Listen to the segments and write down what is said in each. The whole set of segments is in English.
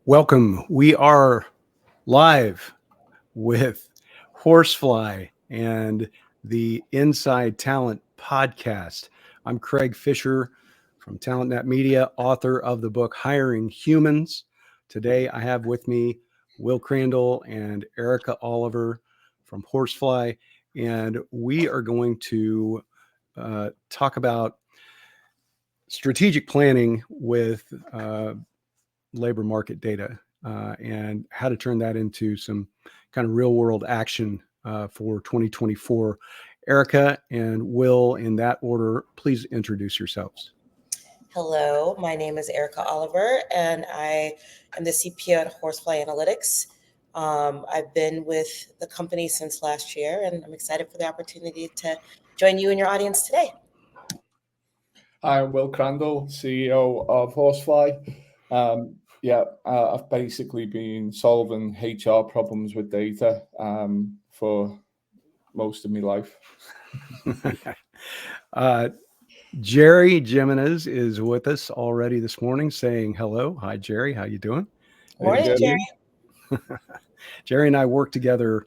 Welcome. We are live with Horsefly and the Inside Talent podcast. I'm Craig Fisher from TalentNet Media, author of the book Hiring Humans. Today I have with me Will Crandle and Erika Oliver from Horsefly, and we are going to talk about strategic planning with labor market data and how to turn that into some kind of real world action for 2024. Erika and Will, in that order, please introduce yourselves. Hello, my name is Erika Oliver, and I am the CPO at Horsefly Analytics. I've been with the company since last year, and I'm excited for the opportunity to join you and your audience today. Hi, I'm Will Crandle, CEO of Horsefly. I've basically been solving HR problems with data for most of my life. Jerry Jimenez is with us already this morning saying hello. Hi, Jerry. How you doing? Morning, Jerry. Jerry and I worked together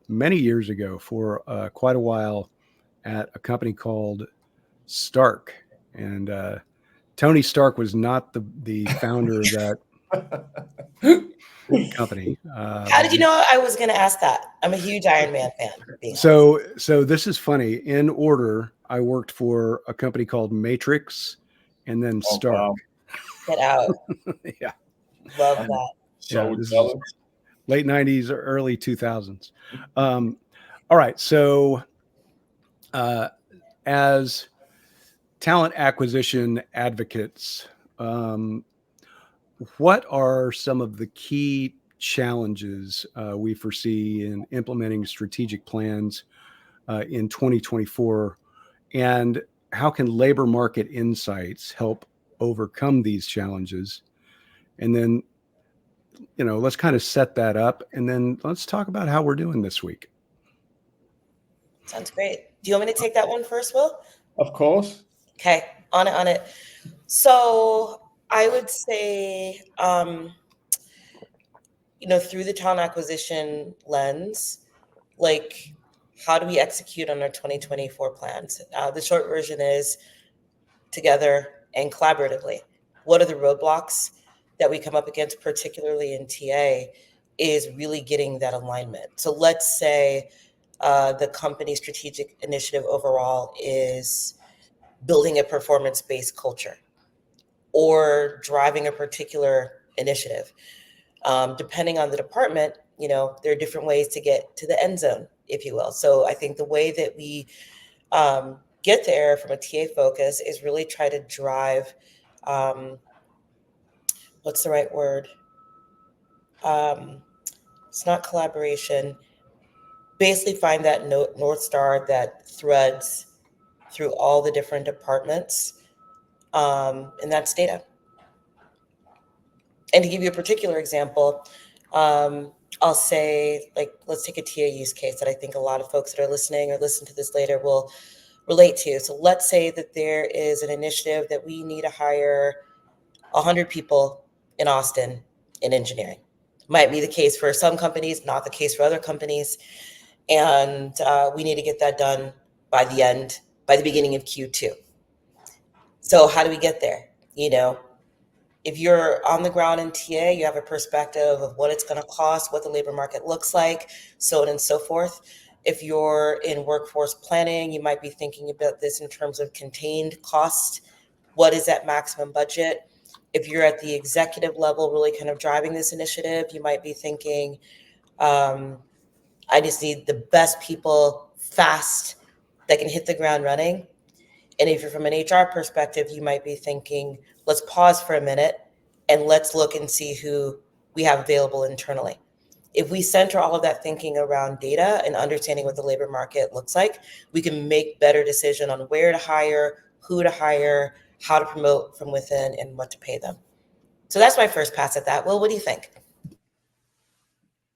many years ago for quite a while at a company called Stark. And Tony Stark was not the founder of that company. How did you know I was going to ask that? I'm a huge Iron Man fan. So this is funny. In order, I worked for a company called Matrix and then Stark. Wow. Get out. Yeah. Love that. So this is late 90s or early 2000s. All right. So as talent acquisition advocates, what are some of the key challenges we foresee in implementing strategic plans in 2024? And how can labor market insights help overcome these challenges? And then, let's kind of set that up, and then let's talk about how we're doing this week. Sounds great. Do you want me to take that one first, Will? Of course. Okay, on it. So I would say, through the talent acquisition lens, how do we execute on our 2024 plans? The short version is together and collaboratively. What are the roadblocks that we come up against, particularly in TA, is really getting that alignment. So let's say the company strategic initiative overall is building a performance-based culture or driving a particular initiative. Depending on the department, there are different ways to get to the end zone, if you will. So I think the way that we get there from a TA focus is really try to drive, what's the right word? It's not collaboration. Basically find that North Star that threads through all the different departments, and that's data. And to give you a particular example, I'll say, let's take a TA use case that I think a lot of folks that are listening or listen to this later will relate to. So let's say that there is an initiative that we need to hire 100 people in Austin in engineering. Might be the case for some companies, not the case for other companies. And we need to get that done by the beginning of Q2. So how do we get there? If you're on the ground in TA, you have a perspective of what it's going to cost, what the labor market looks like, so on and so forth. If you're in workforce planning, you might be thinking about this in terms of contained cost. What is that maximum budget? If you're at the executive level, really kind of driving this initiative, you might be thinking, I just need the best people fast that can hit the ground running. And if you're from an HR perspective, you might be thinking, let's pause for a minute and let's look and see who we have available internally. If we center all of that thinking around data and understanding what the labor market looks like, we can make better decision on where to hire, who to hire, how to promote from within, and what to pay them. So that's my first pass at that. Will, what do you think?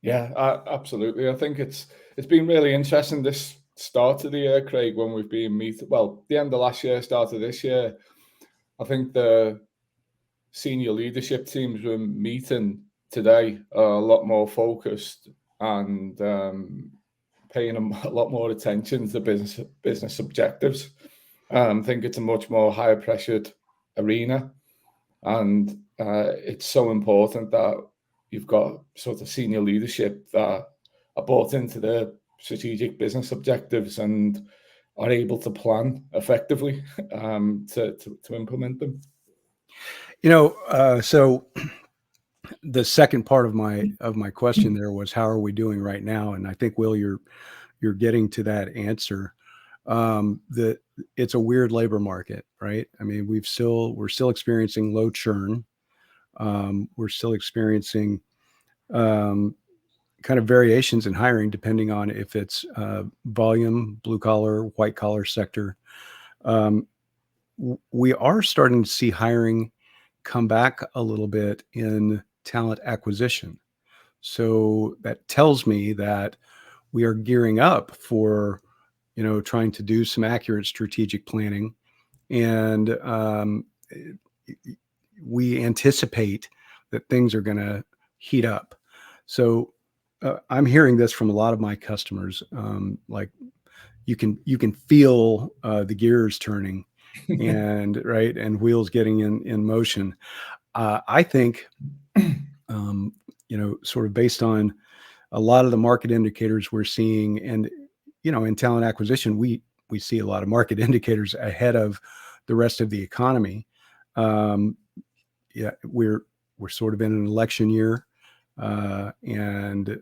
Yeah, absolutely. I think it's been really interesting this start of the year, Craig, when we've been the end of last year, start of this year. I think the senior leadership teams we're meeting today are a lot more focused and paying a lot more attention to business objectives. I think it's a much more higher pressured arena, and it's so important that you've got sort of senior leadership that are bought into the strategic business objectives and are able to plan effectively to implement them. So the second part of my question there was, how are we doing right now? And I think, Will, you're getting to that answer. It's a weird labor market, right? I mean, we're still experiencing low churn. We're still experiencing kind of variations in hiring depending on if it's volume, blue collar, white collar sector. We are starting to see hiring come back a little bit in talent acquisition. So that tells me that we are gearing up for, trying to do some accurate strategic planning. And we anticipate that things are going to heat up. So I'm hearing this from a lot of my customers. Like you can feel the gears turning and wheels getting in motion. I think, sort of based on a lot of the market indicators we're seeing, and in talent acquisition, we see a lot of market indicators ahead of the rest of the economy. We're sort of in an election year, and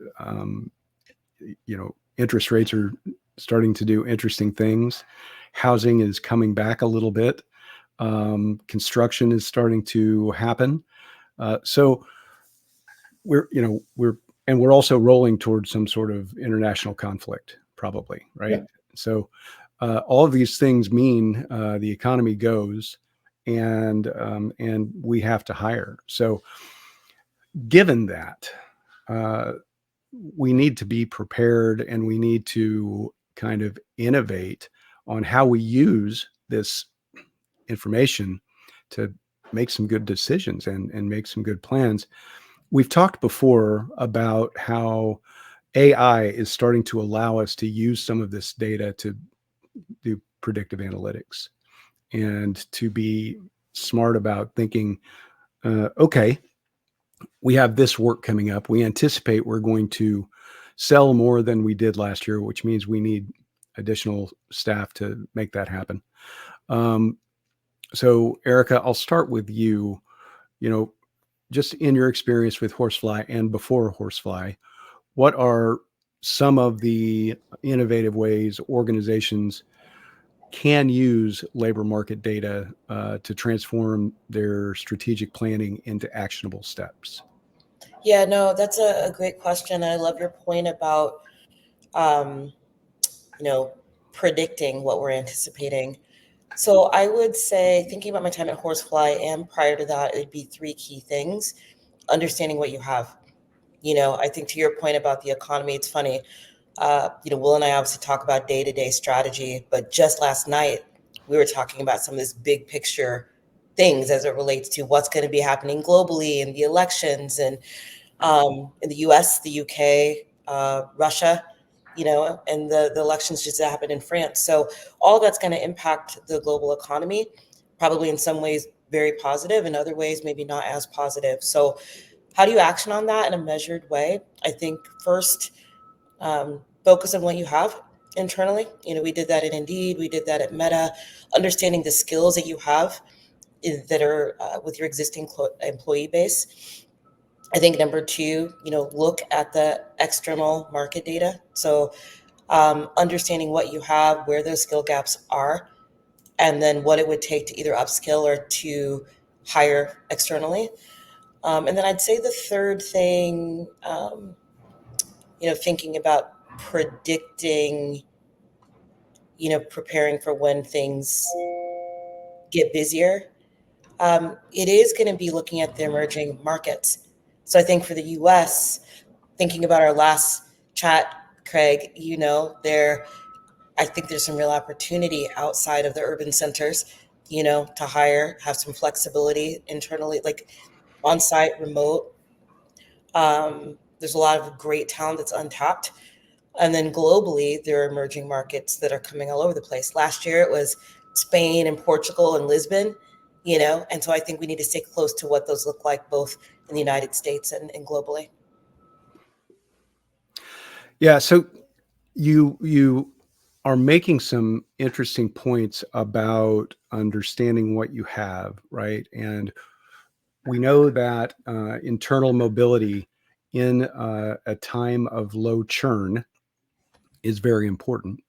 interest rates are starting to do interesting things. Housing is coming back a little bit. Construction is starting to happen. So we're also rolling towards some sort of international conflict, probably, right? Yeah. So all of these things mean the economy goes, and we have to hire. So given that, we need to be prepared, and we need to kind of innovate on how we use this information to make some good decisions and make some good plans. We've talked before about how AI is starting to allow us to use some of this data to do predictive analytics and to be smart about thinking, okay, we have this work coming up. We anticipate we're going to sell more than we did last year, which means we need additional staff to make that happen. So Erika, I'll start with you. Just in your experience with Horsefly and before Horsefly, what are some of the innovative ways organizations can use labor market data to transform their strategic planning into actionable steps? Yeah, no, that's a great question. I love your point about, predicting what we're anticipating. So I would say, thinking about my time at Horsefly and prior to that, it'd be three key things. Understanding what you have. I think to your point about the economy, it's funny. Will and I obviously talk about day-to-day strategy, but just last night we were talking about some of this big picture things as it relates to what's going to be happening globally and the elections and in the US, the UK, Russia, and the elections just happened in France. So all that's going to impact the global economy, probably in some ways very positive, in other ways maybe not as positive. So how do you action on that in a measured way? I think first, focus on what you have internally. We did that at Indeed, we did that at Meta, understanding the skills that you have that are with your existing employee base. I think number two, look at the external market data. So understanding what you have, where those skill gaps are, and then what it would take to either upskill or to hire externally. And then I'd say the third thing, thinking about predicting, preparing for when things get busier. It is going to be looking at the emerging markets. So I think for the US, thinking about our last chat, Craig, I think there's some real opportunity outside of the urban centers to hire, have some flexibility internally, like on-site, remote. There's a lot of great talent that's untapped. And then globally, there are emerging markets that are coming all over the place. Last year, it was Spain and Portugal and Lisbon, and so I think we need to stay close to what those look like both in the United States and globally. Yeah, so you are making some interesting points about understanding what you have, right? And we know that internal mobility in a time of low churn is very important.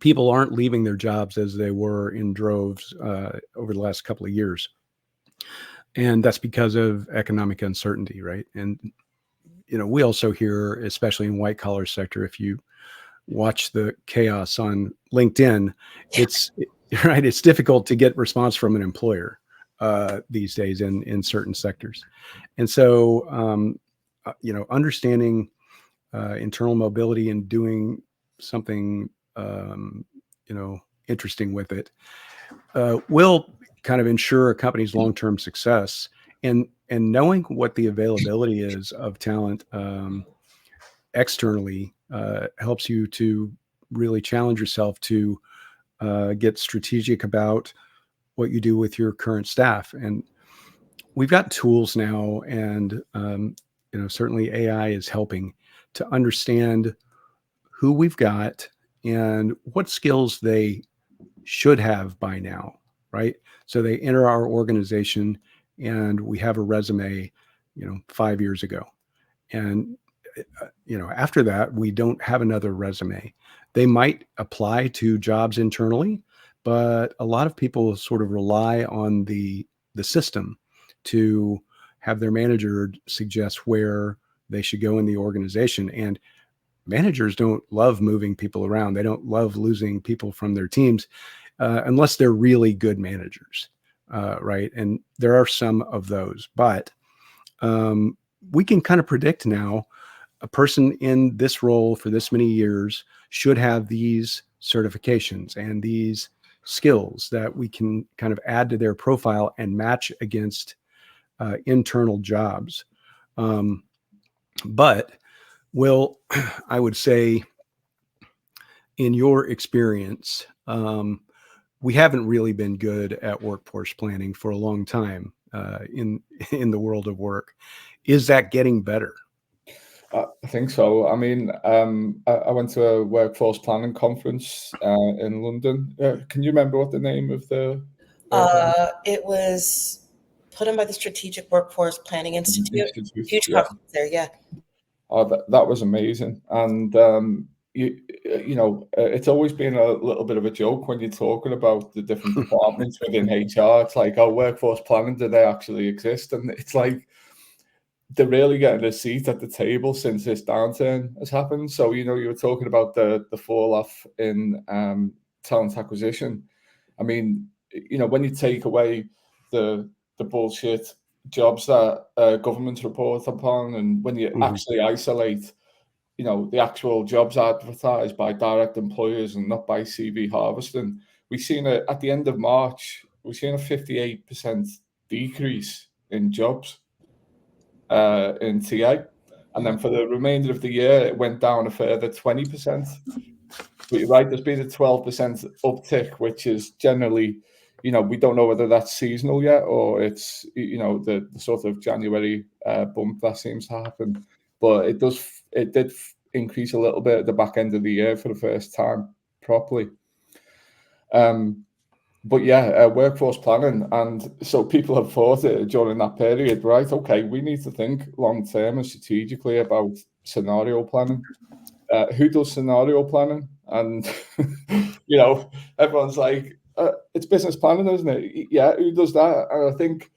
People aren't leaving their jobs as they were in droves over the last couple of years. And that's because of economic uncertainty, right? And, we also hear, especially in white collar sector, if you watch the chaos on LinkedIn, it's right. It's difficult to get response from an employer these days in certain sectors. And so, understanding internal mobility and doing something, interesting with it will kind of ensure a company's long-term success. And knowing what the availability is of talent externally helps you to really challenge yourself to get strategic about what you do with your current staff. And we've got tools now, and certainly AI is helping to understand who we've got and what skills they should have by now, right? So they enter our organization and we have a resume, 5 years ago. And, after that, we don't have another resume. They might apply to jobs internally, but a lot of people sort of rely on the system to have their manager suggest where they should go in the organization. And managers don't love moving people around. They don't love losing people from their teams unless they're really good managers, right? And there are some of those, but we can kind of predict now a person in this role for this many years should have these certifications and these skills that we can kind of add to their profile and match against internal jobs. But Will, I would say, in your experience, we haven't really been good at workforce planning for a long time in the world of work. Is that getting better? I think so. I mean, I went to a workforce planning conference in London. Can you remember what the name of the? It was put on by the Strategic Workforce Planning Institute. Huge Yeah. conference there, yeah. Oh, that was amazing. And it's always been a little bit of a joke when you're talking about the different departments within HR. It's like, oh, workforce planning, do they actually exist? And it's like, they're really getting a seat at the table since this downturn has happened. So, you were talking about the fall off in talent acquisition. I mean, when you take away the bullshit jobs that governments report upon, and when you actually isolate, the actual jobs advertised by direct employers and not by CV harvesting, we've seen at the end of March, we've seen a 58% decrease in jobs in TA. And then for the remainder of the year, it went down a further 20%. But you're right, there's been a 12% uptick, which is generally, we don't know whether that's seasonal yet or it's, the sort of January bump that seems to happen. But it did increase a little bit at the back end of the year for the first time properly. But yeah, workforce planning. And so people have thought during that period, right, okay, we need to think long-term and strategically about scenario planning. Who does scenario planning? And, everyone's like, it's business planning, isn't it? Yeah, who does that? And I think,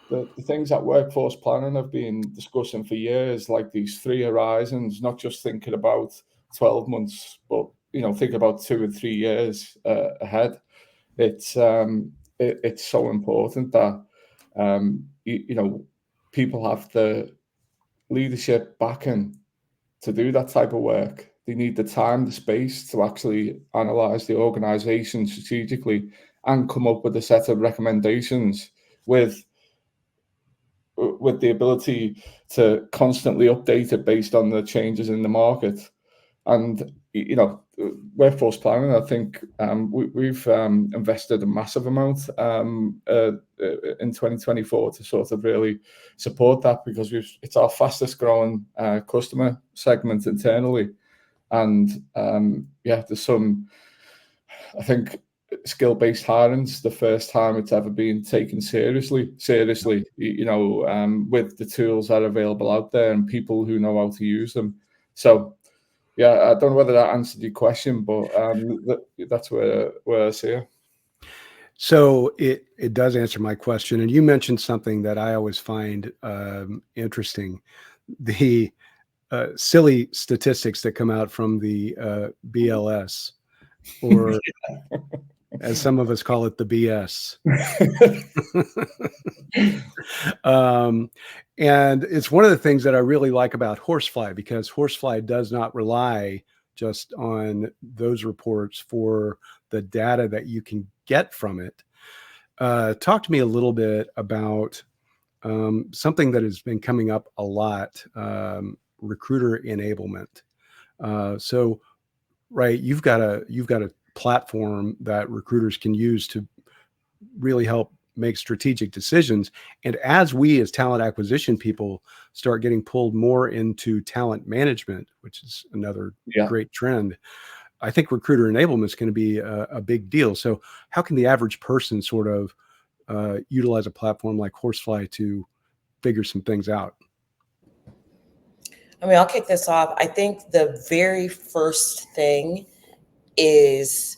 the things that workforce planning have been discussing for years, like these 3 horizons, not just thinking about 12 months, but, think about 2 or 3 years ahead. It's so important that, people have the leadership backing to do that type of work, they need the time, the space to actually analyze the organization strategically and come up with a set of recommendations with the ability to constantly update it based on the changes in the market. And workforce planning, I think we've invested a massive amount in 2024 to sort of really support that, because it's our fastest growing customer segment internally. And there's some, I think, skill-based hiring's the first time it's ever been taken seriously, with the tools that are available out there and people who know how to use them. So yeah, I don't know whether that answered your question, but that's where I see it. So it does answer my question. And you mentioned something that I always find interesting. The silly statistics that come out from the BLS, or as some of us call it, the BS. And it's one of the things that I really like about Horsefly, because Horsefly does not rely just on those reports for the data that you can get from it. Talk to me a little bit about something that has been coming up a lot, recruiter enablement. So, right, you've got a platform that recruiters can use to really help make strategic decisions. And as we as talent acquisition people start getting pulled more into talent management, which is another great trend, I think recruiter enablement is going to be a big deal. So how can the average person sort of utilize a platform like Horsefly to figure some things out? I mean, I'll kick this off. I think the very first thing is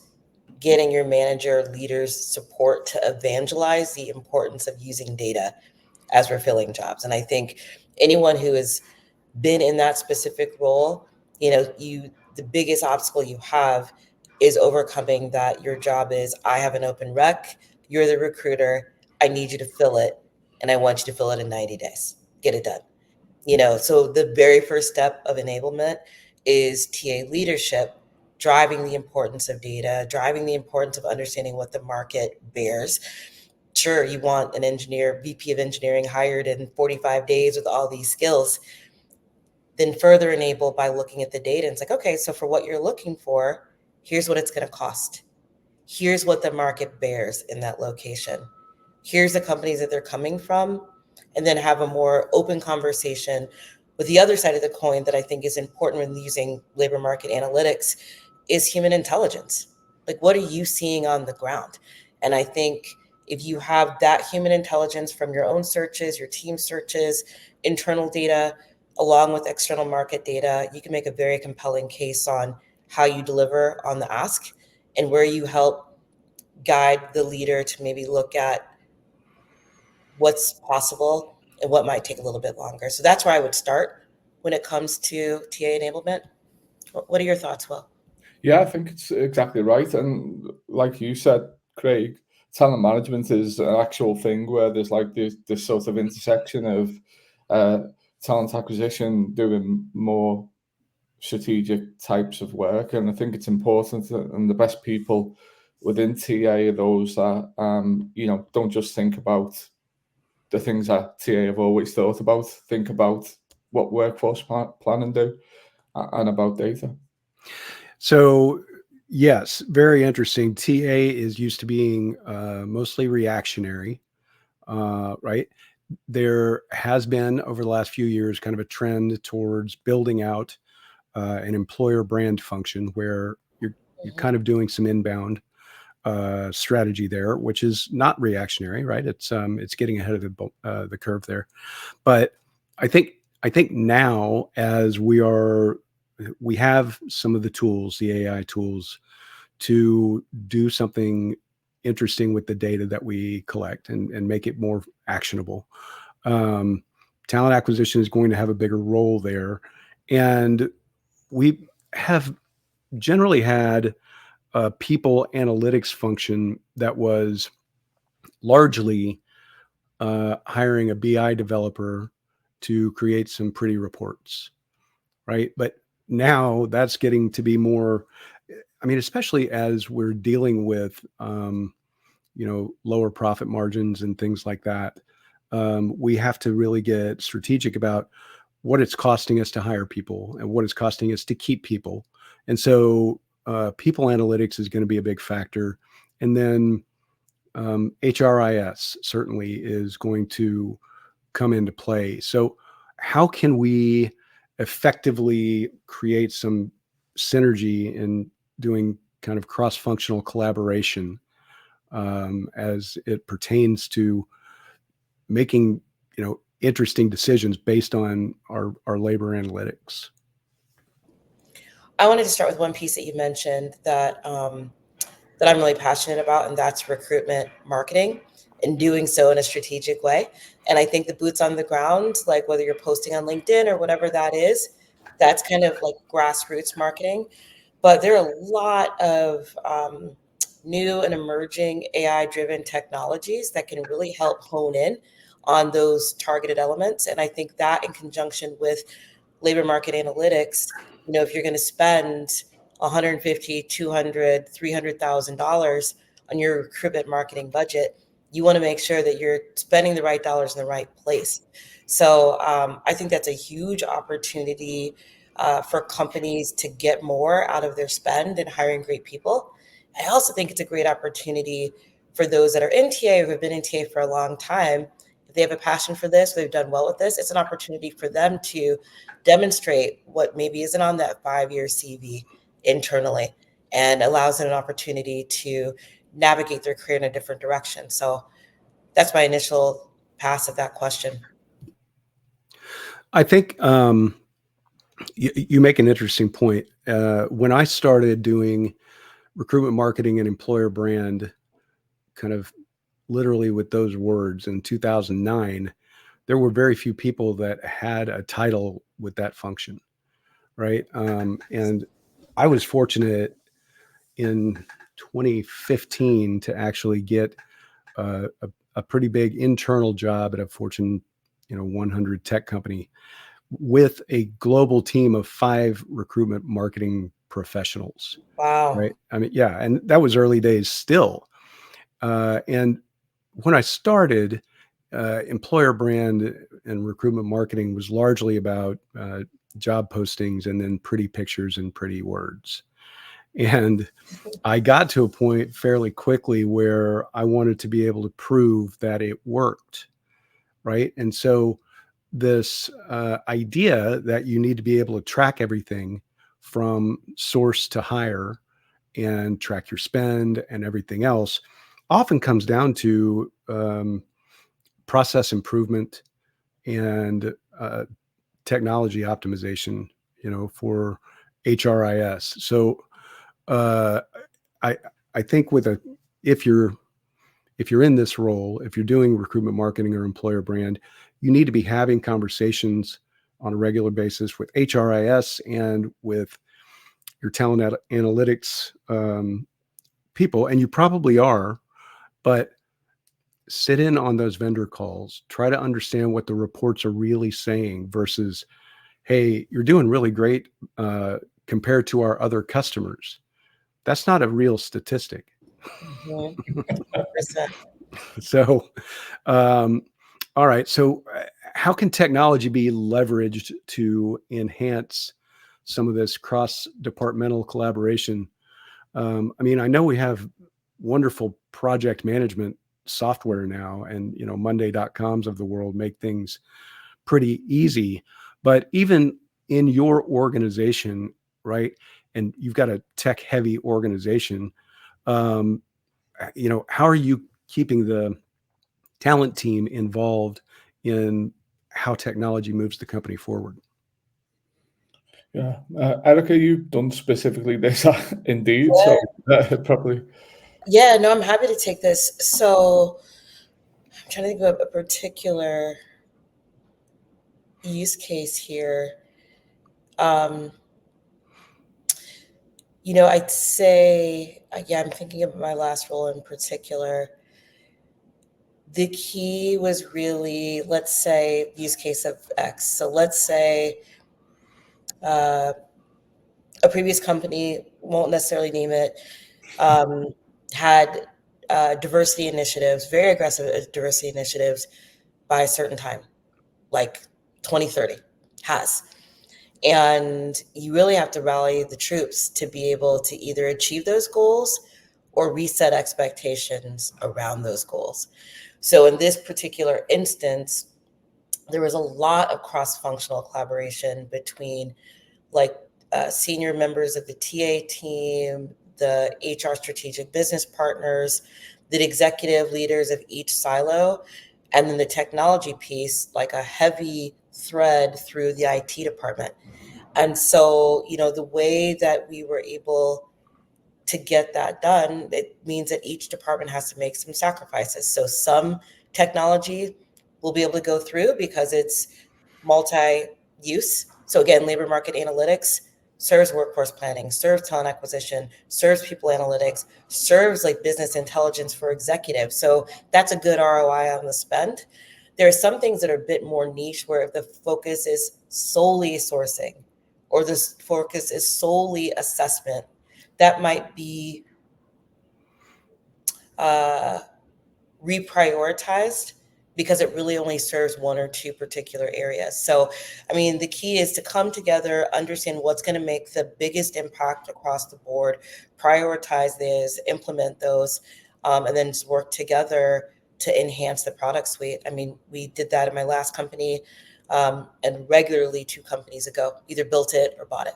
getting your manager leaders support to evangelize the importance of using data as we're filling jobs. And I think anyone who has been in that specific role, the biggest obstacle you have is overcoming that. Your job is, I have an open rec, you're the recruiter, I need you to fill it, and I want you to fill it in 90 days. Get it done. So the very first step of enablement is TA leadership, driving the importance of data, driving the importance of understanding what the market bears. Sure, you want an engineer, VP of engineering hired in 45 days with all these skills, then further enable by looking at the data. And it's like, okay, so for what you're looking for, here's what it's going to cost. Here's what the market bears in that location. Here's the companies that they're coming from, and then have a more open conversation with the other side of the coin that I think is important when using labor market analytics is human intelligence. Like, what are you seeing on the ground? And I think if you have that human intelligence from your own searches, your team searches, internal data, along with external market data, you can make a very compelling case on how you deliver on the ask and where you help guide the leader to maybe look at what's possible and what might take a little bit longer. So that's where I would start when it comes to TA enablement. What are your thoughts, Will? Yeah, I think it's exactly right. And like you said, Craig, talent management is an actual thing where there's like this sort of intersection of talent acquisition doing more strategic types of work. And I think it's important and the best people within TA are those that, don't just think about the things that TA have always thought about, think about what workforce planning do and about data. So yes, very interesting. TA is used to being mostly reactionary, right? There has been over the last few years kind of a trend towards building out an employer brand function where you're kind of doing some inbound strategy there, which is not reactionary, right? It's getting ahead of the curve there. But I think now, as we have some of the tools, the AI tools, to do something interesting with the data that we collect and make it more actionable. Talent acquisition is going to have a bigger role there. And we have generally had a people analytics function that was largely hiring a BI developer to create some pretty reports, right? But now that's getting to be more, I mean, especially as we're dealing with, lower profit margins and things like that. We have to really get strategic about what it's costing us to hire people and what it's costing us to keep people. And so people analytics is going to be a big factor. And then HRIS certainly is going to come into play. So how can we effectively create some synergy in doing kind of cross-functional collaboration as it pertains to making, interesting decisions based on our labor analytics? I wanted to start with one piece that you mentioned that that I'm really passionate about, and that's recruitment marketing, and doing so in a strategic way. And I think the boots on the ground, like whether you're posting on LinkedIn or whatever that is, that's kind of like grassroots marketing. But there are a lot of new and emerging AI-driven technologies that can really help hone in on those targeted elements. And I think that in conjunction with labor market analytics, if you're going to spend 150, 200, $300,000 on your recruitment marketing budget, you want to make sure that you're spending the right dollars in the right place. So I think that's a huge opportunity for companies to get more out of their spend and hiring great people. I also think it's a great opportunity for those that are in TA or have been in TA for a long time. If they have a passion for this, they've done well with this, it's an opportunity for them to demonstrate what maybe isn't on that 5-year CV internally, and allows them an opportunity to navigate their career in a different direction. So that's my initial pass at that question. I think you make an interesting point. When I started doing recruitment marketing and employer brand, kind of literally with those words in 2009, there were very few people that had a title with that function, right? And I was fortunate in 2015 to actually get a pretty big internal job at a Fortune 100 tech company with a global team of 5 recruitment marketing professionals. Wow. Right. I mean, yeah. And that was early days still. And when I started, employer brand and recruitment marketing was largely about job postings and then pretty pictures and pretty words. And I got to a point fairly quickly where I wanted to be able to prove that it worked. Right. And so this idea that you need to be able to track everything from source to hire and track your spend and everything else often comes down to process improvement and technology optimization, for HRIS. So uh, I think if you're in this role, if you're doing recruitment marketing or employer brand, you need to be having conversations on a regular basis with HRIS and with your talent analytics people, and you probably are, but sit in on those vendor calls, try to understand what the reports are really saying versus, hey, you're doing really great compared to our other customers. That's not a real statistic. Mm-hmm. 100%. So, all right. So, how can technology be leveraged to enhance some of this cross-departmental collaboration? I mean, I know we have wonderful project management software now, and Monday.coms of the world make things pretty easy. But even in your organization, right? And you've got a tech-heavy organization. How are you keeping the talent team involved in how technology moves the company forward? Yeah, Erika, you've done specifically this indeed. Yeah. So probably. Yeah, no, I'm happy to take this. So I'm trying to think of a particular use case here. I'd say, yeah, I'm thinking of my last role in particular. The key was really, let's say, use case of X. So let's say a previous company, won't necessarily name it, had diversity initiatives, very aggressive diversity initiatives by a certain time, like 2030 has. And you really have to rally the troops to be able to either achieve those goals or reset expectations around those goals. So in this particular instance, there was a lot of cross-functional collaboration between like senior members of the TA team, the HR strategic business partners, the executive leaders of each silo, and then the technology piece, like a heavy thread through the IT department. And so, the way that we were able to get that done, it means that each department has to make some sacrifices. So some technology will be able to go through because it's multi-use. So again, labor market analytics serves workforce planning, serves talent acquisition, serves people analytics, serves like business intelligence for executives. So that's a good ROI on the spend. There are some things that are a bit more niche where the focus is solely sourcing or the focus is solely assessment. That might be reprioritized because it really only serves one or two particular areas. So, the key is to come together, understand what's going to make the biggest impact across the board, prioritize those, implement those, and then just work together to enhance the product suite. We did that in my last company, and regularly 2 companies ago, either built it or bought it.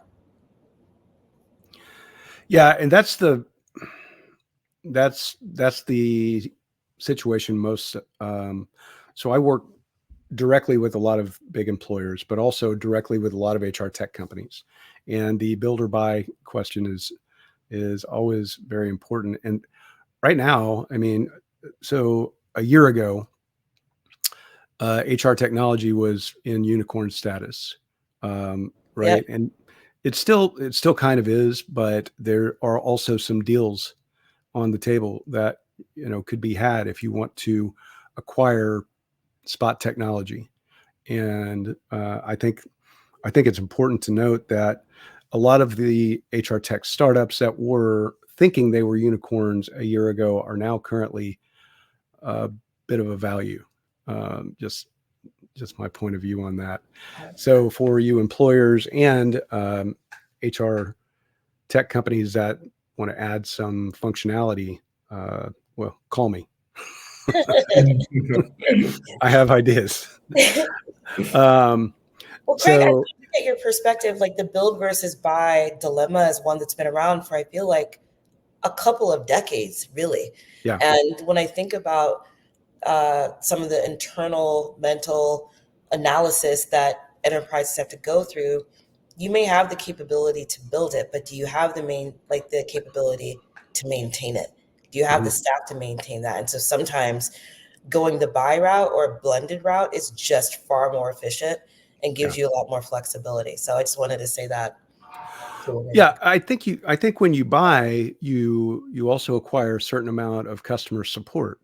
Yeah, and that's the situation most. So I work directly with a lot of big employers, but also directly with a lot of HR tech companies. And the build or buy question is always very important. And right now, so a year ago, HR technology was in unicorn status, right? Yep. And it still kind of is, but there are also some deals on the table that could be had if you want to acquire spot technology. And I think it's important to note that a lot of the HR tech startups that were thinking they were unicorns a year ago are now currently a bit of a value. Just my point of view on that. So for you employers and HR tech companies that want to add some functionality, well, call me. I have ideas. Well, Craig, I'd like to get your perspective. Like the build versus buy dilemma is one that's been around for, I feel like, a couple of decades, really. Yeah. And when I think about some of the internal mental analysis that enterprises have to go through, you may have the capability to build it, but do you have the capability to maintain it? Do you have the staff to maintain that? And so sometimes going the buy route or blended route is just far more efficient and gives you a lot more flexibility. So I just wanted to say that. Yeah, I think when you buy, you also acquire a certain amount of customer support.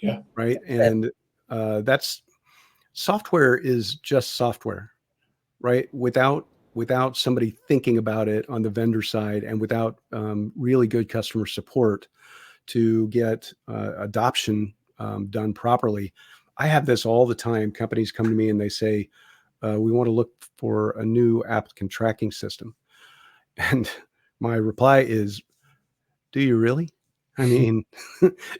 Yeah. Right. And that's software is just software, right? Without somebody thinking about it on the vendor side and without really good customer support to get adoption done properly. I have this all the time. Companies come to me and they say, we want to look for a new applicant tracking system. And my reply is, do you really? Do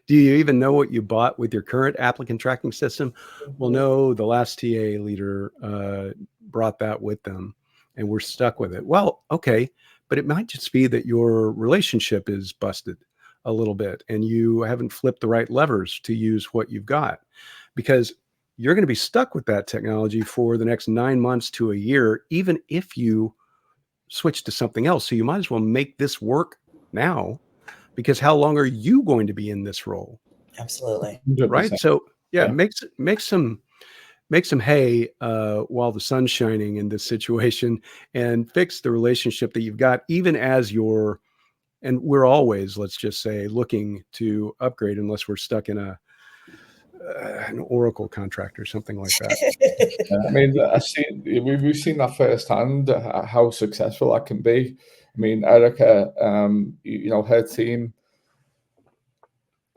you even know what you bought with your current applicant tracking system? Well, no, the last TA leader brought that with them and we're stuck with it. Well, okay, but it might just be that your relationship is busted a little bit and you haven't flipped the right levers to use what you've got, because you're going to be stuck with that technology for the next 9 months to a year, even if you switch to something else. So you might as well make this work now, because how long are you going to be in this role? Absolutely. 100%. Right. So make some hay while the sun's shining in this situation, and fix the relationship that you've got, even as and we're always, let's just say, looking to upgrade unless we're stuck in an Oracle contract or something like that. We've seen that firsthand, how successful that can be. I mean, Erika, her team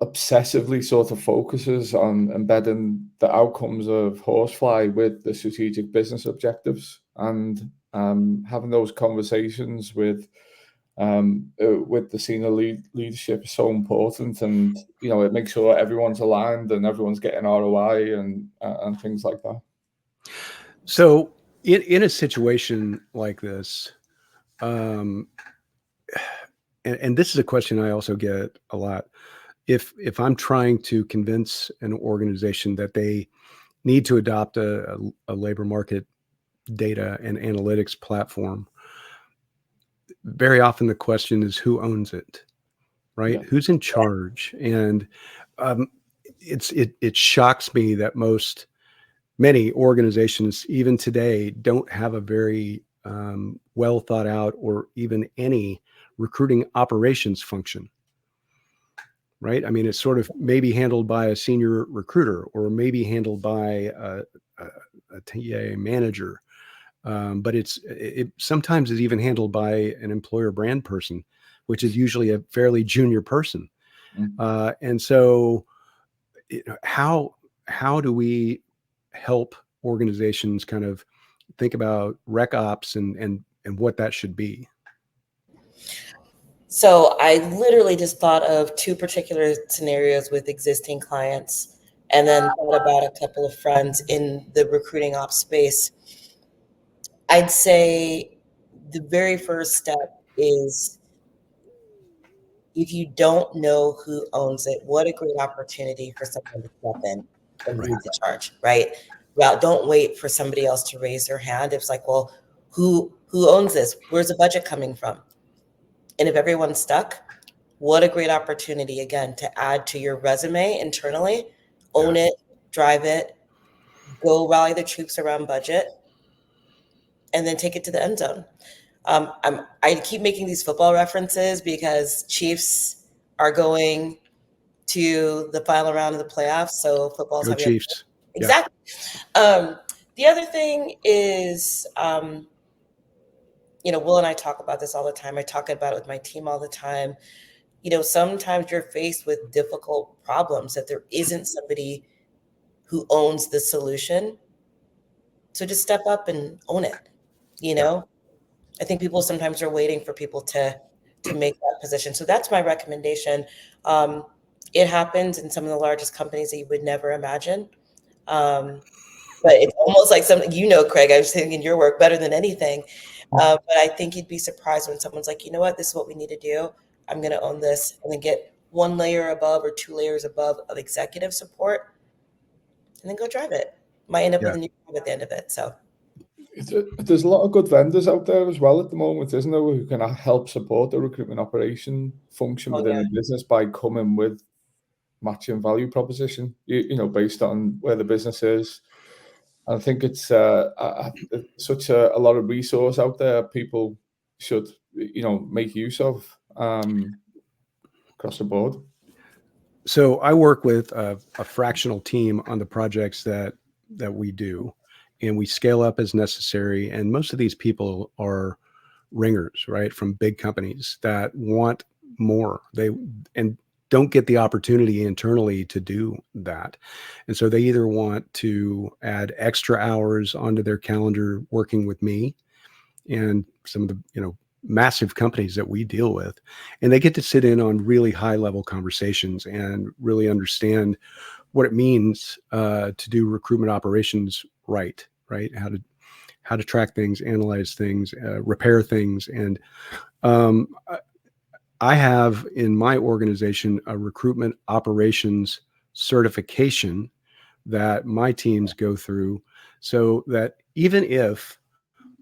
obsessively sort of focuses on embedding the outcomes of Horsefly with the strategic business objectives, and having those conversations with the senior leadership is so important, and it makes sure everyone's aligned and everyone's getting ROI and things like that. So in a situation like this, and this is a question I also get a lot. If I'm trying to convince an organization that they need to adopt a labor market data and analytics platform, very often the question is who owns it, right? Yeah. Who's in charge? And it shocks me that many organizations, even today, don't have a very well thought out or even any recruiting operations function, right? I mean, it's sort of maybe handled by a senior recruiter or maybe handled by a TA manager. But it sometimes is even handled by an employer brand person, which is usually a fairly junior person. And so how do we help organizations kind of think about rec ops and what that should be? So I literally just thought of two particular scenarios with existing clients, and then thought about a couple of friends in the recruiting ops space. I'd say the very first step is, if you don't know who owns it, what a great opportunity for someone to step in and lead the charge, right? Well, don't wait for somebody else to raise their hand. It's like, well, who owns this? Where's the budget coming from? And if everyone's stuck, what a great opportunity, again, to add to your resume internally, own it, drive it, go rally the troops around budget, and then take it to the end zone. I keep making these football references because Chiefs are going to the final round of the playoffs. So football's Go Chiefs. Exactly. Yeah. The other thing is, Will and I talk about this all the time. I talk about it with my team all the time. Sometimes you're faced with difficult problems that there isn't somebody who owns the solution. So just step up and own it. I think people sometimes are waiting for people to make that position. So that's my recommendation. It happens in some of the largest companies that you would never imagine. But it's almost like something, Craig, I was thinking your work better than anything. But I think you'd be surprised when someone's like, you know what, this is what we need to do. I'm going to own this, and then get one layer above or two layers above of executive support, and then go drive it. Might end up with a new job at the end of it. So there's a lot of good vendors out there as well at the moment, isn't there, who can help support the recruitment operation function within a business by coming with matching value proposition, based on where the business is. I think it's such a lot of resource out there people should make use of across the board. So I work with a fractional team on the projects that we do, and we scale up as necessary. And most of these people are ringers, right, from big companies that want more. And don't get the opportunity internally to do that. And so they either want to add extra hours onto their calendar working with me and some of the, massive companies that we deal with, and they get to sit in on really high level conversations and really understand what it means to do recruitment operations right, how to track things, analyze things, repair things. And I have in my organization a recruitment operations certification that my teams go through, so that even if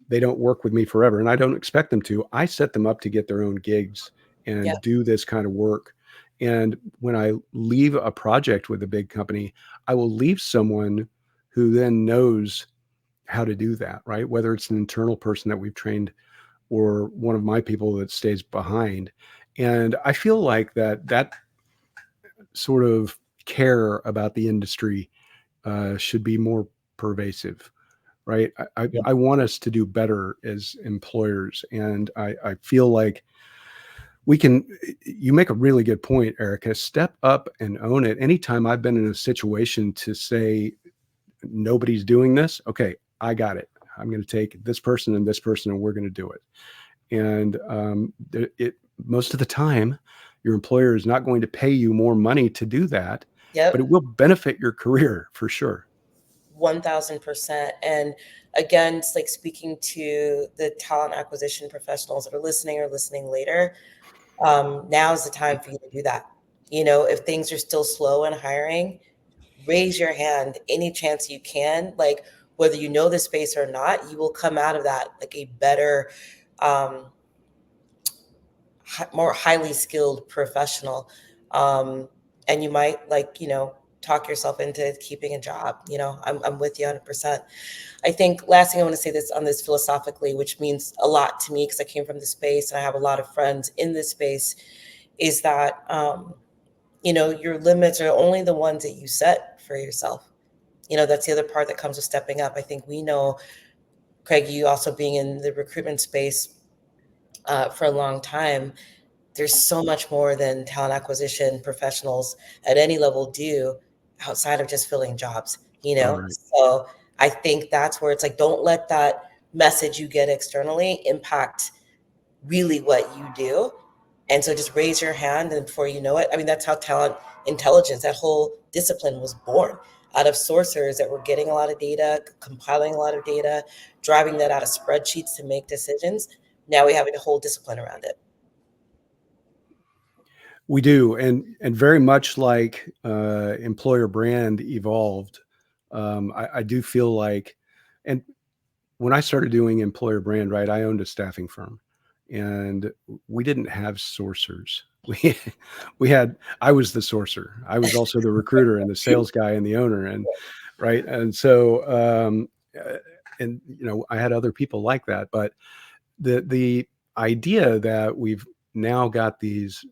they don't work with me forever, and I don't expect them to, I set them up to get their own gigs and do this kind of work. And when I leave a project with a big company, I will leave someone who then knows how to do that, right? Whether it's an internal person that we've trained or one of my people that stays behind. And I feel like that sort of care about the industry should be more pervasive. right? I want us to do better as employers. And I feel like you make a really good point, Erika. Step up and own it. Anytime I've been in a situation to say, nobody's doing this, okay, I got it. I'm going to take this person, and we're going to do it. And most of the time, your employer is not going to pay you more money to do that, but it will benefit your career for sure. 1000%. And again, it's like speaking to the talent acquisition professionals that are listening or listening later. Now is the time for you to do that. If things are still slow in hiring, raise your hand any chance you can. Like, whether you know the space or not, you will come out of that like a better, more highly skilled professional. And you might talk yourself into keeping a job. I'm with you 100%. I think last thing I want to say on this philosophically, which means a lot to me because I came from the space and I have a lot of friends in this space, is that, your limits are only the ones that you set for yourself. That's the other part that comes with stepping up. I think we know, Craig, you also being in the recruitment space for a long time, there's so much more than talent acquisition professionals at any level do outside of just filling jobs, Right. So I think that's where it's like, don't let that message you get externally impact really what you do. And so just raise your hand, and before you know it, I mean, that's how talent intelligence, that whole discipline was born out of sourcers that were getting a lot of data, compiling a lot of data, driving that out of spreadsheets to make decisions. Now we have a whole discipline around it. We do, and very much like employer brand evolved. I do feel like, and when I started doing employer brand, right, I owned a staffing firm, and we didn't have sourcers. I was the sourcer. I was also the recruiter and the sales guy and the owner, and right, and so and I had other people like that, but the idea that we've now got these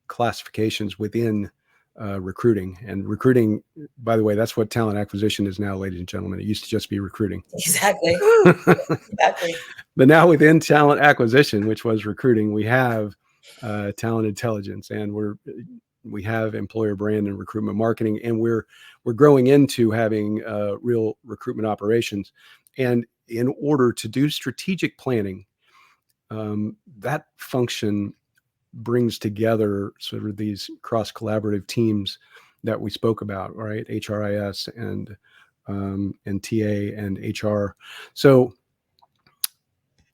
classifications within recruiting. And recruiting, by the way, that's what talent acquisition is now, ladies and gentlemen. It used to just be recruiting. Exactly. Exactly. But now within talent acquisition, which was recruiting, we have talent intelligence, and we have employer brand and recruitment marketing, and we're growing into having real recruitment operations. And in order to do strategic planning, that function brings together sort of these cross-collaborative teams that we spoke about, right? HRIS and TA and HR. So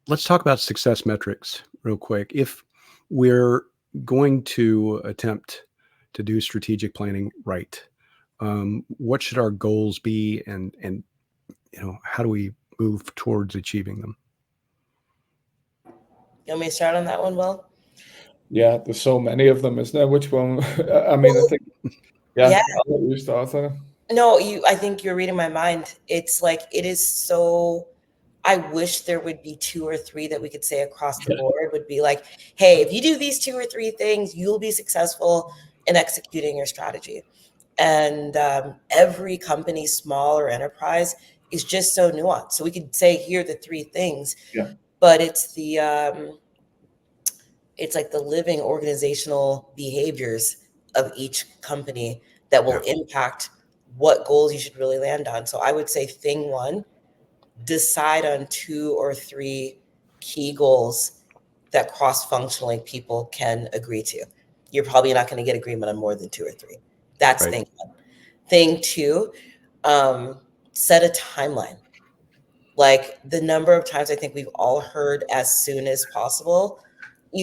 let's talk about success metrics real quick. If we're going to attempt to do strategic planning right, what should our goals be, and how do we move towards achieving them? You want me to start on that one, Will? Yeah, there's so many of them, isn't there? Which one? I mean, I think, yeah. I'll let you start on it. No, I think you're reading my mind. It's like, it is so, I wish there would be 2 or 3 that we could say across the board would be like, hey, if you do these 2 or 3 things, you'll be successful in executing your strategy. And every company, small or enterprise, is just so nuanced. So we could say, here are the 3 things, but it's it's like the living organizational behaviors of each company that will impact what goals you should really land on. So I would say thing 1, decide on 2 or 3 key goals that cross-functionally people can agree to. You're probably not going to get agreement on more than 2 or 3. That's thing 1. Thing 2, set a timeline. Like, the number of times I think we've all heard as soon as possible.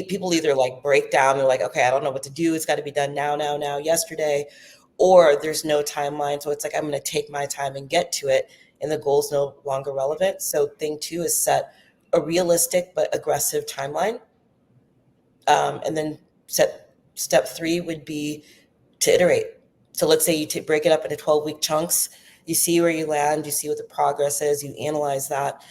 People either like break down, they're like, okay, I don't know what to do. It's got to be done now, yesterday, or there's no timeline. So it's like, I'm going to take my time and get to it, and the goal's no longer relevant. So thing 2 is set a realistic but aggressive timeline. And then step 3 would be to iterate. So let's say you break it up into 12-week chunks. You see where you land, you see what the progress is, you analyze that,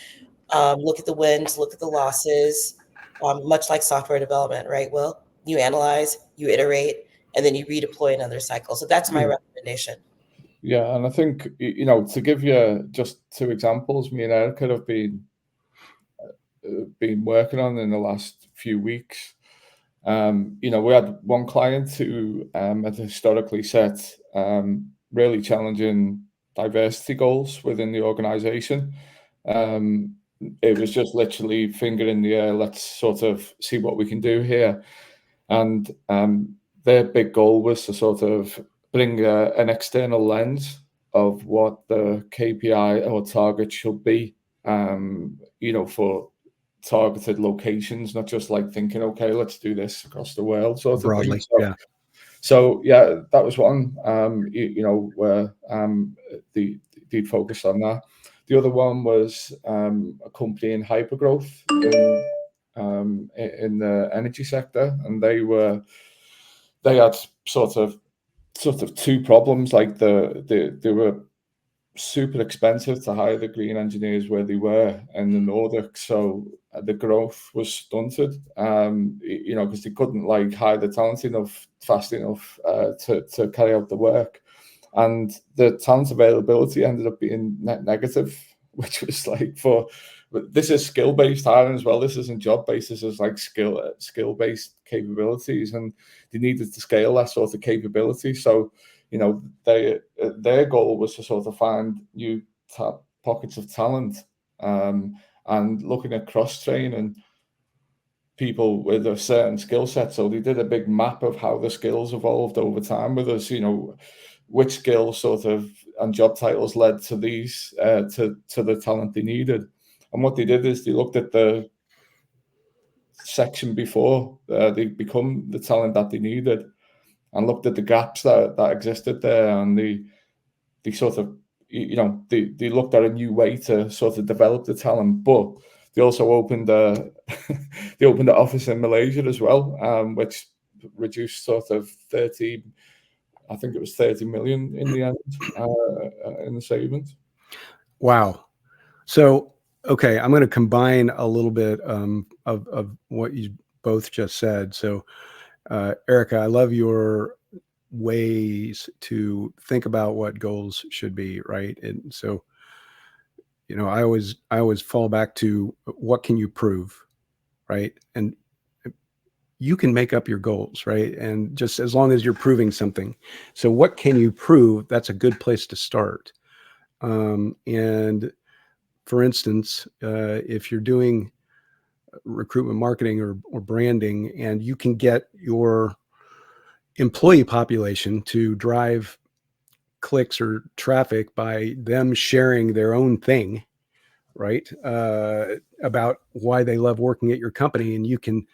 look at the wins, look at the losses, much like software development, right? Well, you analyze, you iterate, and then you redeploy another cycle. So that's my recommendation. Yeah, and I think, to give you just two examples, me and Erika have been working on in the last few weeks. We had one client who had historically set really challenging diversity goals within the organization. It was just literally finger in the air, let's sort of see what we can do here. And their big goal was to sort of bring an external lens of what the KPI or target should be, for targeted locations, not just like thinking, okay, let's do this across the world sort of thing. Broadly, yeah. So yeah, that was one, where they focused on that. The other one was a company in hypergrowth in the energy sector, and they had sort of two problems. Like they were super expensive to hire the green engineers where they were in the Nordics, so the growth was stunted. Because they couldn't like hire the talent enough fast enough to carry out the work, and the talent availability ended up being net negative, which was like but this is skill-based hiring as well. This isn't job-based. This is like skill-based capabilities, and they needed to scale that sort of capability. So, their goal was to sort of find new pockets of talent, and looking at cross-training people with a certain skill set. So they did a big map of how the skills evolved over time with us, which skills sort of and job titles led to these to the talent they needed. And what they did is they looked at the section before they become the talent that they needed, and looked at the gaps that existed there, and they sort of they looked at a new way to sort of develop the talent. But they also opened the office in Malaysia as well, which reduced sort of 30 million in the end in the savings. Wow. So, okay, I'm going to combine a little bit of what you both just said. So, Erika, I love your ways to think about what goals should be, right? And so, I always fall back to what can you prove, right? And you can make up your goals, right? And just as long as you're proving something. So, what can you prove? That's a good place to start. And for instance, if you're doing recruitment marketing or branding, and you can get your employee population to drive clicks or traffic by them sharing their own thing, right? About why they love working at your company, and you can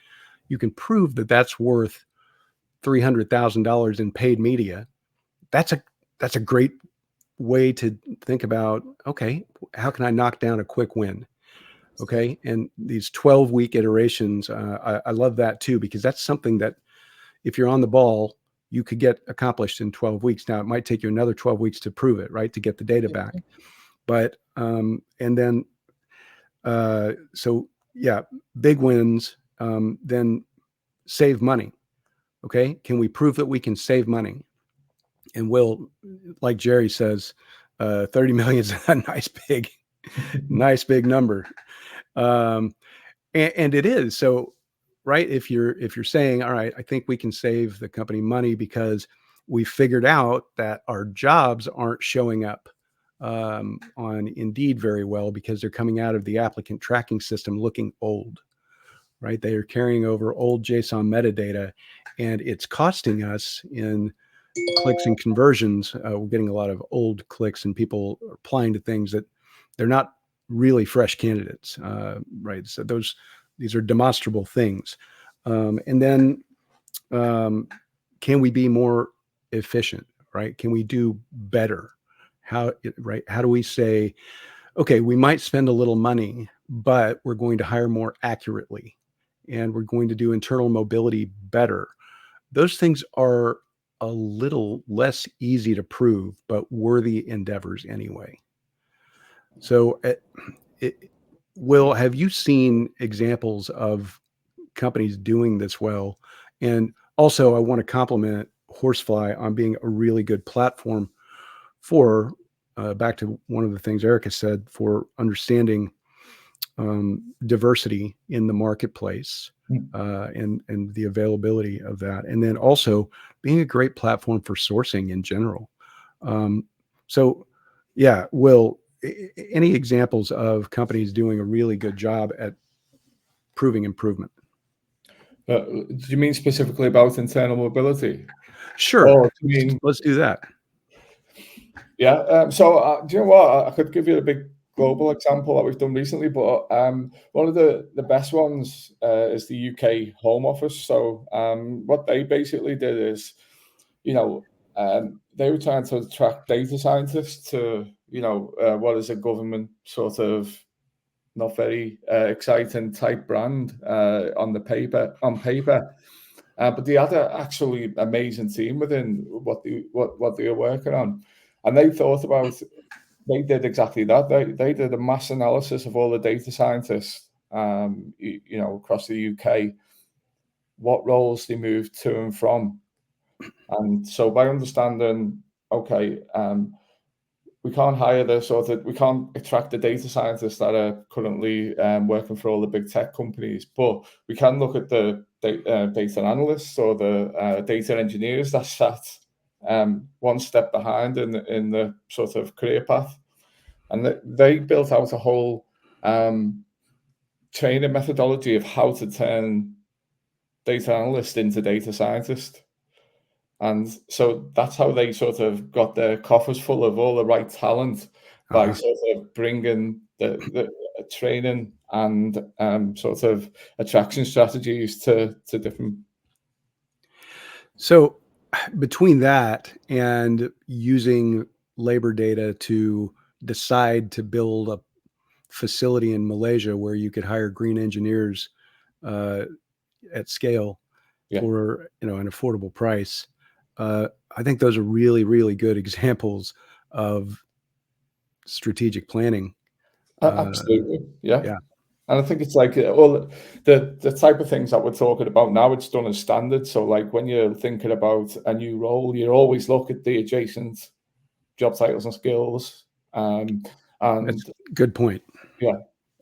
prove that that's worth $300,000 in paid media. That's a great way to think about, okay, how can I knock down a quick win? Okay. And these 12-week iterations, I love that too, because that's something that if you're on the ball, you could get accomplished in 12 weeks. Now, it might take you another 12 weeks to prove it, right? To get the data back. But, and then, so yeah, big wins, then save money. Okay. Can we prove that we can save money? And Will, like Jerry says, 30 million is a nice big number. And it is. So, right, if you're saying, all right, I think we can save the company money because we figured out that our jobs aren't showing up on Indeed very well because they're coming out of the applicant tracking system looking old, right? They are carrying over old JSON metadata, and it's costing us in clicks and conversions. We're getting a lot of old clicks, and people are applying to things that they're not really fresh candidates, right? So these are demonstrable things. And then can we be more efficient, right? Can we do better? How do we say, okay, we might spend a little money, but we're going to hire more accurately, and we're going to do internal mobility better. Those things are a little less easy to prove, but worthy endeavors anyway. So, Will, have you seen examples of companies doing this well? And also, I want to compliment Horsefly on being a really good platform for back to one of the things Erika said, for understanding diversity in the marketplace and the availability of that, and then also being a great platform for sourcing in general. So, yeah, Will, any examples of companies doing a really good job at proving improvement? Do you mean specifically about internal mobility? Sure. Or do you mean, let's do that. Yeah. So do you know what? I could give you a big global example that we've done recently, but one of the best ones is the UK Home Office. So what they basically did is, they were trying to attract data scientists to, what is a government sort of not very exciting type brand on paper. But they had an actually amazing team within what they were working on, and they did exactly that. They did a mass analysis of all the data scientists, across the UK, what roles they moved to and from, and so by understanding, okay, we can't we can't attract the data scientists that are currently working for all the big tech companies, but we can look at the data analysts or the data engineers that sat one step behind in the sort of career path. And they built out a whole training methodology of how to turn data analyst into data scientist. And so that's how they sort of got their coffers full of all the right talent by sort of bringing the training and sort of attraction strategies to different. So between that and using labor data to decide to build a facility in Malaysia where you could hire green engineers at scale for an affordable price, I think those are really, really good examples of strategic planning. Absolutely, yeah. And I think it's like all the type of things that we're talking about now, it's done as standard. So like when you're thinking about a new role, you always look at the adjacent job titles and skills. And that's a good point. Yeah.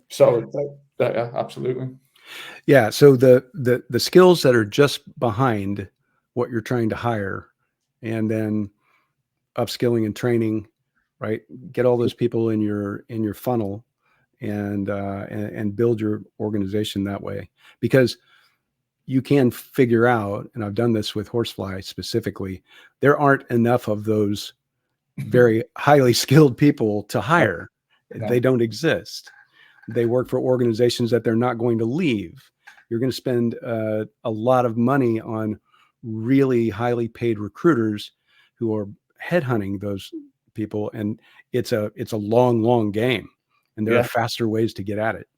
So yeah, absolutely. Yeah. So the skills that are just behind what you're trying to hire, and then upskilling and training, right? Get all those people in your funnel and build your organization that way, because you can figure out, and I've done this with Horsefly specifically, there aren't enough of those very highly skilled people to hire. No. They don't exist. They work for organizations that they're not going to leave. You're going to spend a lot of money on really highly paid recruiters who are headhunting those people, and it's a long game, and there are faster ways to get at it.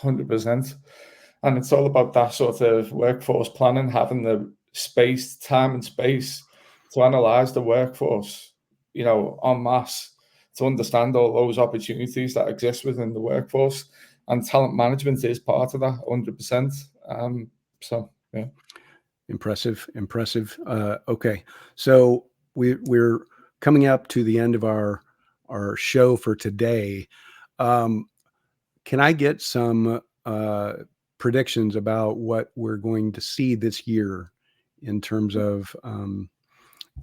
100%. And it's all about that sort of workforce planning, having the time and space to analyze the workforce, en masse, to understand all those opportunities that exist within the workforce. And talent management is part of that, 100%. So, yeah. Impressive. Okay. So we're coming up to the end of our show for today. Can I get some predictions about what we're going to see this year in terms of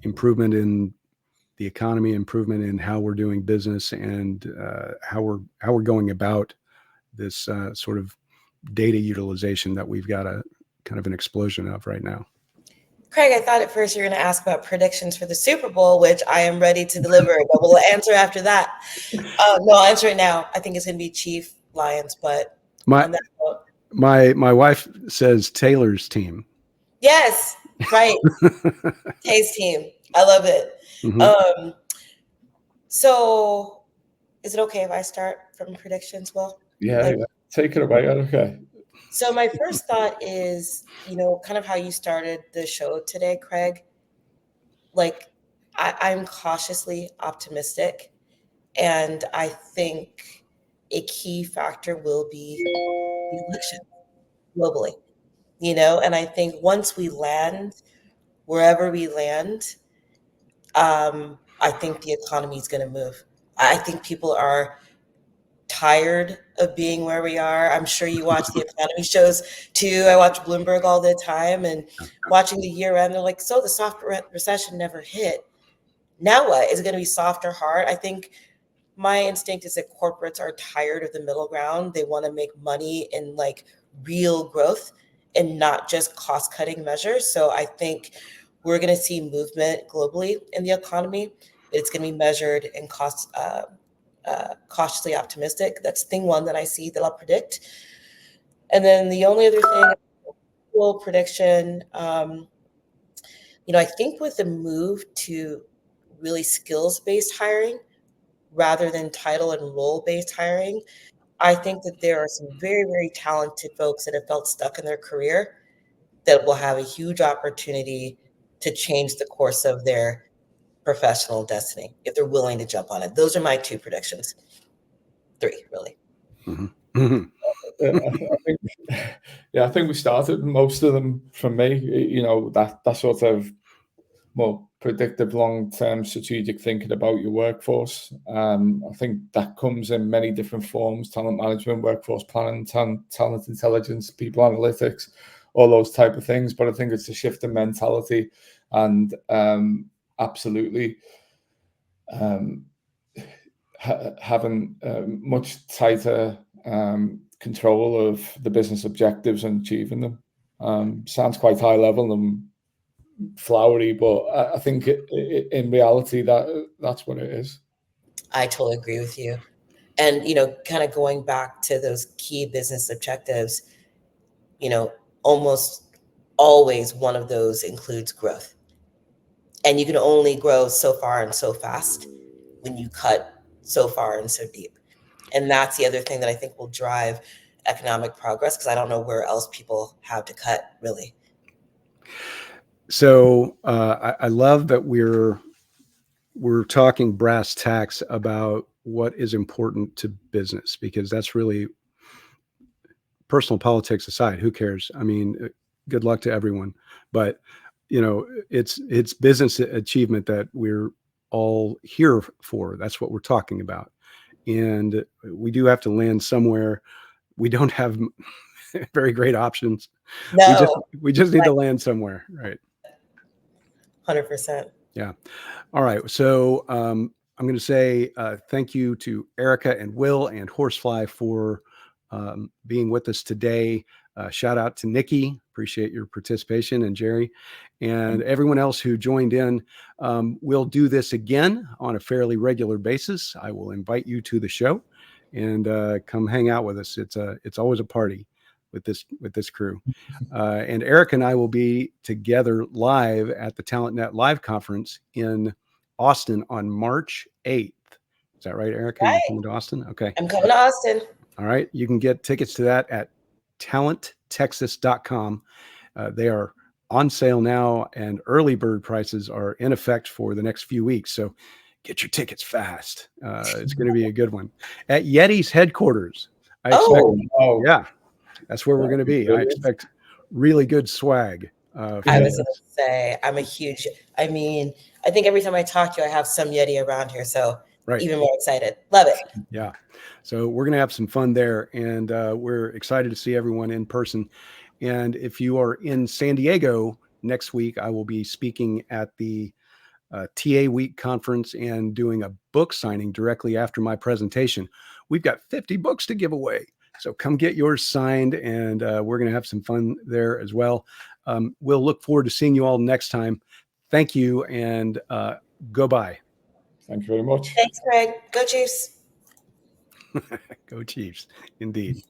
improvement in the economy, improvement in how we're doing business, and how we're going about this sort of data utilization that we've got a kind of an explosion of right now? Craig, I thought at first you were going to ask about predictions for the Super Bowl, which I am ready to deliver, but we'll answer after that. No, I'll answer it now. I think it's going to be Chief Lions, but on that note, my wife says Taylor's team. Yes, right. Tay's team. I love it. Mm-hmm. So is it okay if I start from predictions, Will? Yeah, take it away. Okay. So my first thought is, kind of how you started the show today, Craig. Like, I'm cautiously optimistic, and I think a key factor will be the election globally, and I think once we land, wherever we land, I I think the economy is going to move. I think people are tired of being where we are. I'm sure you watch the economy shows too. I watch Bloomberg all the time, and watching the year end, they're like, so the soft recession never hit. Now what? Is it going to be soft or hard? I think my instinct is that corporates are tired of the middle ground. They want to make money in like real growth and not just cost cutting measures. So I think we're going to see movement globally in the economy. It's going to be measured in cautiously optimistic. That's thing one that I see that I'll predict. And then the only other thing, prediction, I think with the move to really skills-based hiring rather than title and role-based hiring, I think that there are some very, very talented folks that have felt stuck in their career that will have a huge opportunity to change the course of their professional destiny if they're willing to jump on it. Those are my two predictions. 3, really. Mm-hmm. I think we started most of them from me. That sort of more predictive, long-term strategic thinking about your workforce. I think that comes in many different forms: talent management, workforce planning, talent intelligence, people analytics, all those type of things. But I think it's a shift in mentality, and absolutely having much tighter control of the business objectives and achieving them. Sounds quite high level and flowery, but I think in reality that's what it is. I totally agree with you. And, kind of going back to those key business objectives, almost always one of those includes growth. And you can only grow so far and so fast when you cut so far and so deep. And that's the other thing that I think will drive economic progress, because I don't know where else people have to cut, really. So I love that we're talking brass tacks about what is important to business, because that's really, personal politics aside, who cares? I mean, good luck to everyone. But, it's business achievement that we're all here for. That's what we're talking about. And we do have to land somewhere. We don't have very great options. No. We just need to land somewhere, right? 100%. Yeah. All right. So I'm going to say thank you to Erika and Will and Horsefly for being with us today. Shout out to Nikki. Appreciate your participation, and Jerry and everyone else who joined in. We'll do this again on a fairly regular basis. I will invite you to the show and come hang out with us. It's always a party with this crew. And Eric and I will be together live at the TalentNet Live Conference in Austin on March 8th. Is that right, Erica? Right. You're coming to Austin? Okay. I'm coming to Austin. All right. You can get tickets to that at talenttexas.com. They are on sale now, and early bird prices are in effect for the next few weeks. So get your tickets fast. It's going to be a good one. At Yeti's headquarters. Yeah, that's where we're going to be. I expect really good swag. I was going to say, I think every time I talk to you, I have some Yeti around here. So even more excited. Love it. Yeah. So we're going to have some fun there, and we're excited to see everyone in person. And if you are in San Diego next week, I will be speaking at the TA Week conference and doing a book signing directly after my presentation. We've got 50 books to give away. So come get yours signed, and we're going to have some fun there as well. We'll look forward to seeing you all next time. Thank you, and go bye. Thank you very much. Thanks, Craig. Go Chiefs. Go Chiefs, indeed.